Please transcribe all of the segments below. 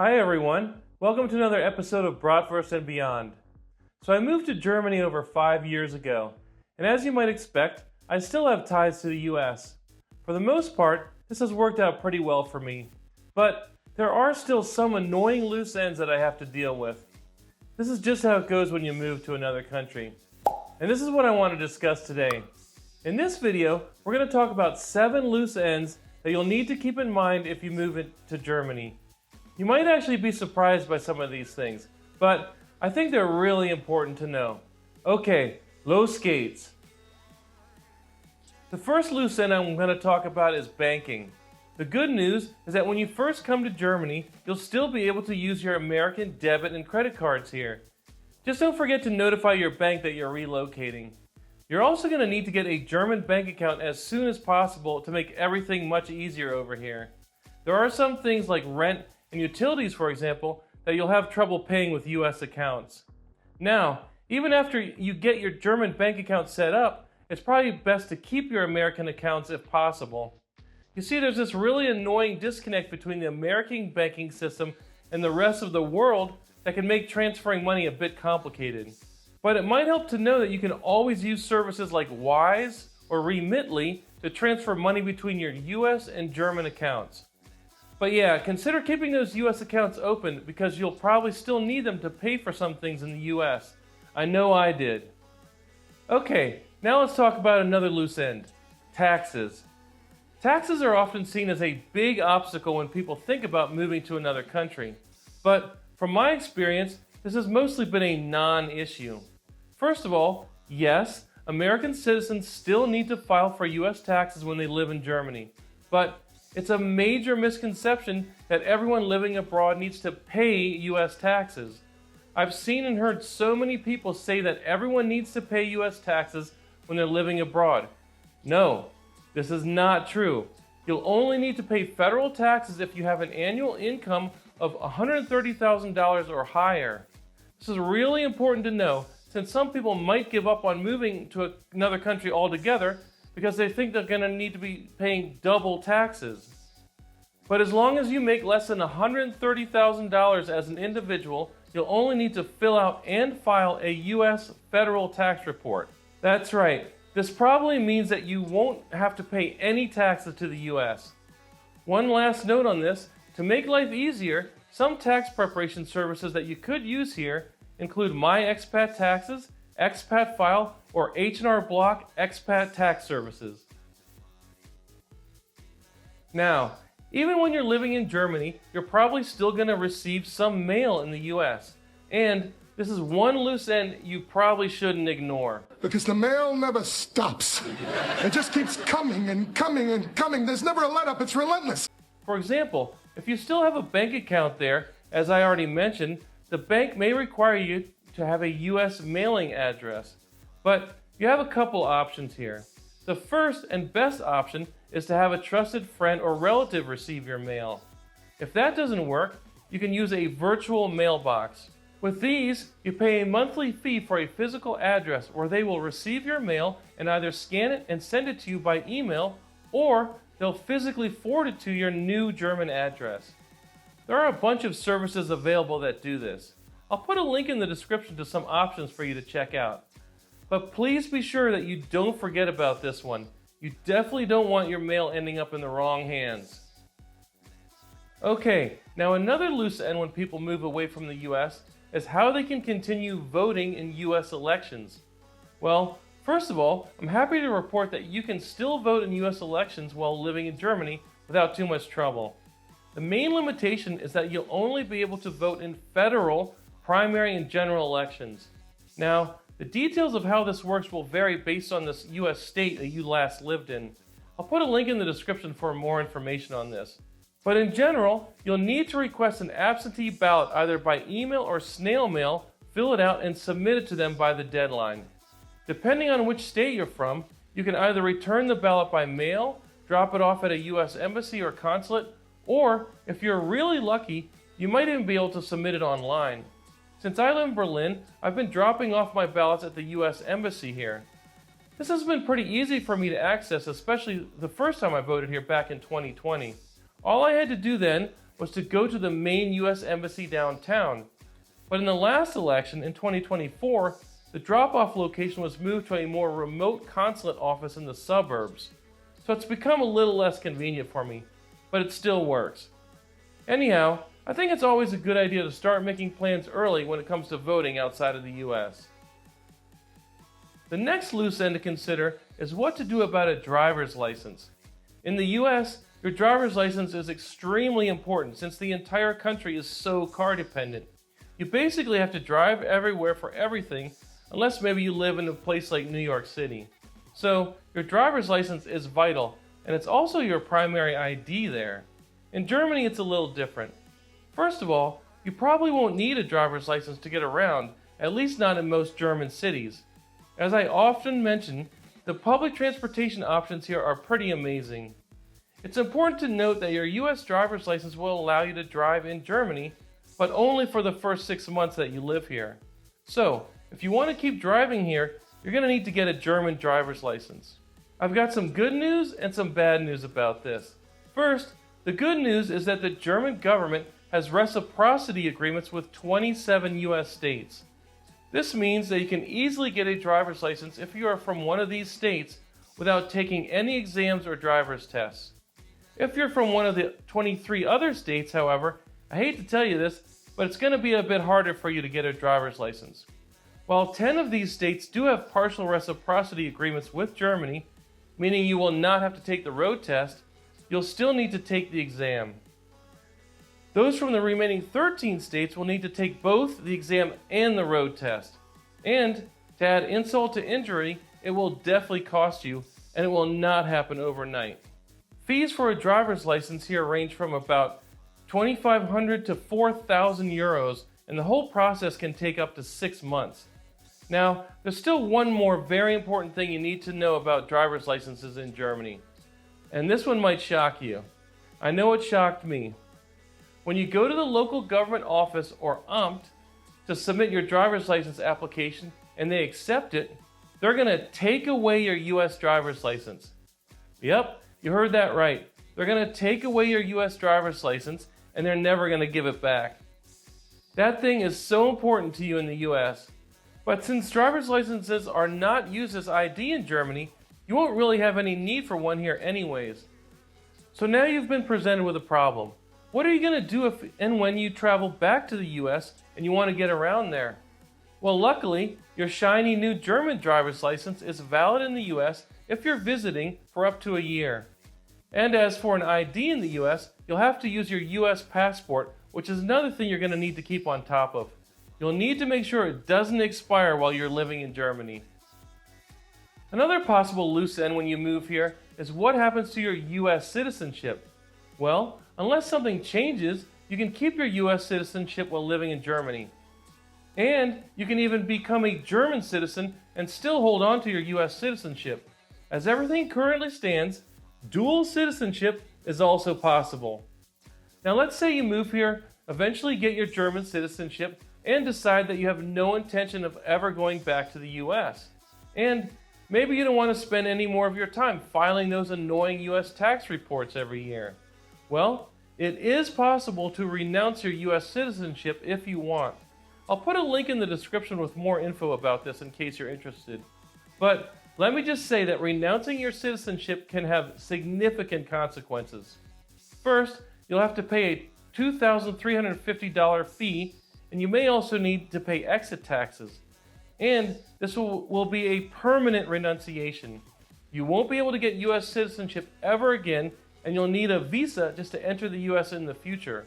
Hi everyone, welcome to another episode of Bratwurst and Beyond. So I moved to Germany over 5 years ago, and as you might expect, I still have ties to the US. For the most part, this has worked out pretty well for me, but there are still some annoying loose ends that I have to deal with. This is just how it goes when you move to another country. And this is what I want to discuss today. In this video, we're going to talk about 7 loose ends that you'll need to keep in mind if you move to Germany. You might actually be surprised by some of these things, but I think they're really important to know. Okay, los geht's. The first loose end I'm going to talk about is banking. The good news is that when you first come to Germany, you'll still be able to use your American debit and credit cards here. Just don't forget to notify your bank that you're relocating. You're also going to need to get a German bank account as soon as possible to make everything much easier over here. There are some things like rent and utilities, for example, that you'll have trouble paying with US accounts. Now, even after you get your German bank account set up, it's probably best to keep your American accounts if possible. You see, there's this really annoying disconnect between the American banking system and the rest of the world that can make transferring money a bit complicated. But it might help to know that you can always use services like Wise or Remitly to transfer money between your US and German accounts. But yeah, consider keeping those US accounts open because you'll probably still need them to pay for some things in the US. I know I did. Okay, now let's talk about another loose end. Taxes. Taxes are often seen as a big obstacle when people think about moving to another country. But from my experience, this has mostly been a non-issue. First of all, yes, American citizens still need to file for US taxes when they live in Germany. But it's a major misconception that everyone living abroad needs to pay US taxes. I've seen and heard so many people say that everyone needs to pay US taxes when they're living abroad. No, this is not true. You'll only need to pay federal taxes if you have an annual income of $130,000 or higher. This is really important to know since some people might give up on moving to another country altogether because they think they're going to need to be paying double taxes. But as long as you make less than $130,000 as an individual, you'll only need to fill out and file a US federal tax report. That's right. This probably means that you won't have to pay any taxes to the US. One last note on this, to make life easier, some tax preparation services that you could use here include My Expat Taxes, Expat File, or H&R Block Expat Tax Services. Now, even when you're living in Germany, you're probably still going to receive some mail in the US. And this is one loose end you probably shouldn't ignore. Because the mail never stops. It just keeps coming and coming and coming. There's never a let-up. It's relentless. For example, if you still have a bank account there, as I already mentioned, the bank may require you to have a US mailing address. But you have a couple options here. The first and best option is to have a trusted friend or relative receive your mail. If that doesn't work, you can use a virtual mailbox. With these, you pay a monthly fee for a physical address where they will receive your mail and either scan it and send it to you by email, or they'll physically forward it to your new German address. There are a bunch of services available that do this. I'll put a link in the description to some options for you to check out. But please be sure that you don't forget about this one. You definitely don't want your mail ending up in the wrong hands. Okay, now another loose end when people move away from the US is how they can continue voting in US elections. Well, first of all, I'm happy to report that you can still vote in US elections while living in Germany without too much trouble. The main limitation is that you'll only be able to vote in federal, primary, and general elections. Now, the details of how this works will vary based on the US state that you last lived in. I'll put a link in the description for more information on this. But in general, you'll need to request an absentee ballot either by email or snail mail, fill it out, and submit it to them by the deadline. Depending on which state you're from, you can either return the ballot by mail, drop it off at a US embassy or consulate, or if you're really lucky, you might even be able to submit it online. Since I live in Berlin, I've been dropping off my ballots at the US Embassy here. This has been pretty easy for me to access, especially the first time I voted here back in 2020. All I had to do then was to go to the main US Embassy downtown. But in the last election, in 2024, the drop-off location was moved to a more remote consulate office in the suburbs. So it's become a little less convenient for me, but it still works. Anyhow, I think it's always a good idea to start making plans early when it comes to voting outside of the US. The next loose end to consider is what to do about a driver's license. In the US, your driver's license is extremely important since the entire country is so car dependent. You basically have to drive everywhere for everything, unless maybe you live in a place like New York City. So your driver's license is vital, and it's also your primary ID there. In Germany, it's a little different. First of all, you probably won't need a driver's license to get around, at least not in most German cities. As I often mention, the public transportation options here are pretty amazing. It's important to note that your US driver's license will allow you to drive in Germany, but only for the first 6 months that you live here. So, if you want to keep driving here, you're going to need to get a German driver's license. I've got some good news and some bad news about this. First, the good news is that the German government has reciprocity agreements with 27 US states. This means that you can easily get a driver's license if you are from one of these states without taking any exams or driver's tests. If you're from one of the 23 other states, however, I hate to tell you this, but it's going to be a bit harder for you to get a driver's license. While 10 of these states do have partial reciprocity agreements with Germany, meaning you will not have to take the road test, you'll still need to take the exam. Those from the remaining 13 states will need to take both the exam and the road test. And to add insult to injury, it will definitely cost you, and it will not happen overnight. Fees for a driver's license here range from about 2,500 to 4,000 euros, and the whole process can take up to 6 months. Now, there's still one more very important thing you need to know about driver's licenses in Germany. And this one might shock you. I know it shocked me. When you go to the local government office or Amt to submit your driver's license application and they accept it, they're going to take away your US driver's license. Yep, you heard that right. They're going to take away your US driver's license and they're never going to give it back. That thing is so important to you in the US. But since driver's licenses are not used as ID in Germany, you won't really have any need for one here anyways. So now you've been presented with a problem. What are you going to do if and when you travel back to the US and you want to get around there? Well, luckily, your shiny new German driver's license is valid in the US if you're visiting for up to a year. And as for an ID in the US, you'll have to use your US passport, which is another thing you're going to need to keep on top of. You'll need to make sure it doesn't expire while you're living in Germany. Another possible loose end when you move here is what happens to your US citizenship. Well, unless something changes, you can keep your US citizenship while living in Germany. And you can even become a German citizen and still hold on to your US citizenship. As everything currently stands, dual citizenship is also possible. Now let's say you move here, eventually get your German citizenship, and decide that you have no intention of ever going back to the US. And maybe you don't want to spend any more of your time filing those annoying US tax reports every year. Well, it is possible to renounce your US citizenship if you want. I'll put a link in the description with more info about this in case you're interested. But let me just say that renouncing your citizenship can have significant consequences. First, you'll have to pay a $2,350 fee, and you may also need to pay exit taxes. And this will be a permanent renunciation. You won't be able to get US citizenship ever again, and you'll need a visa just to enter the US in the future.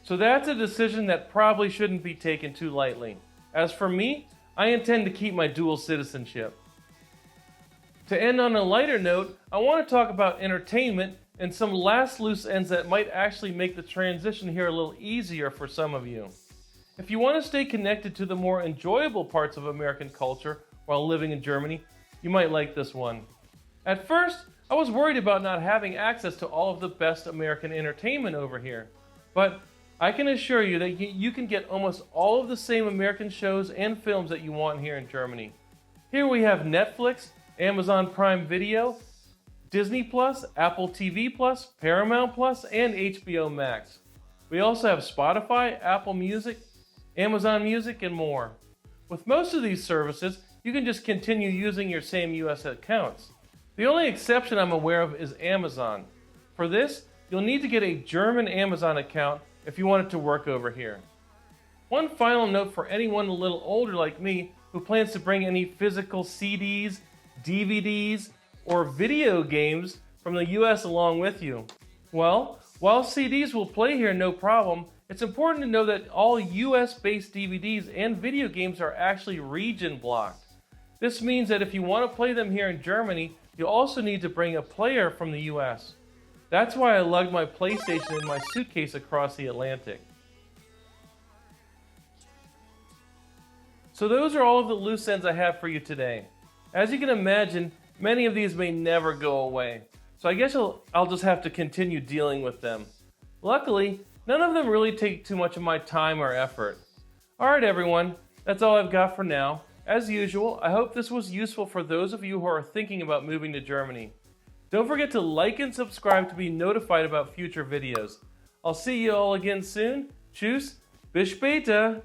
So that's a decision that probably shouldn't be taken too lightly. As for me, I intend to keep my dual citizenship. To end on a lighter note, I want to talk about entertainment and some last loose ends that might actually make the transition here a little easier for some of you. If you want to stay connected to the more enjoyable parts of American culture while living in Germany, you might like this one. At first, I was worried about not having access to all of the best American entertainment over here. But I can assure you that you can get almost all of the same American shows and films that you want here in Germany. Here we have Netflix, Amazon Prime Video, Disney Plus, Apple TV Plus, Paramount Plus, and HBO Max. We also have Spotify, Apple Music, Amazon Music, and more. With most of these services, you can just continue using your same US accounts. The only exception I'm aware of is Amazon. For this, you'll need to get a German Amazon account if you want it to work over here. One final note for anyone a little older like me who plans to bring any physical CDs, DVDs, or video games from the US along with you. Well, while CDs will play here no problem, it's important to know that all US-based DVDs and video games are actually region blocked. This means that if you want to play them here in Germany, you'll also need to bring a player from the US. That's why I lugged my PlayStation in my suitcase across the Atlantic. So those are all of the loose ends I have for you today. As you can imagine, many of these may never go away, so I guess I'll just have to continue dealing with them. Luckily, none of them really take too much of my time or effort. Alright everyone, that's all I've got for now. As usual, I hope this was useful for those of you who are thinking about moving to Germany. Don't forget to like and subscribe to be notified about future videos. I'll see you all again soon. Tschüss, bis später!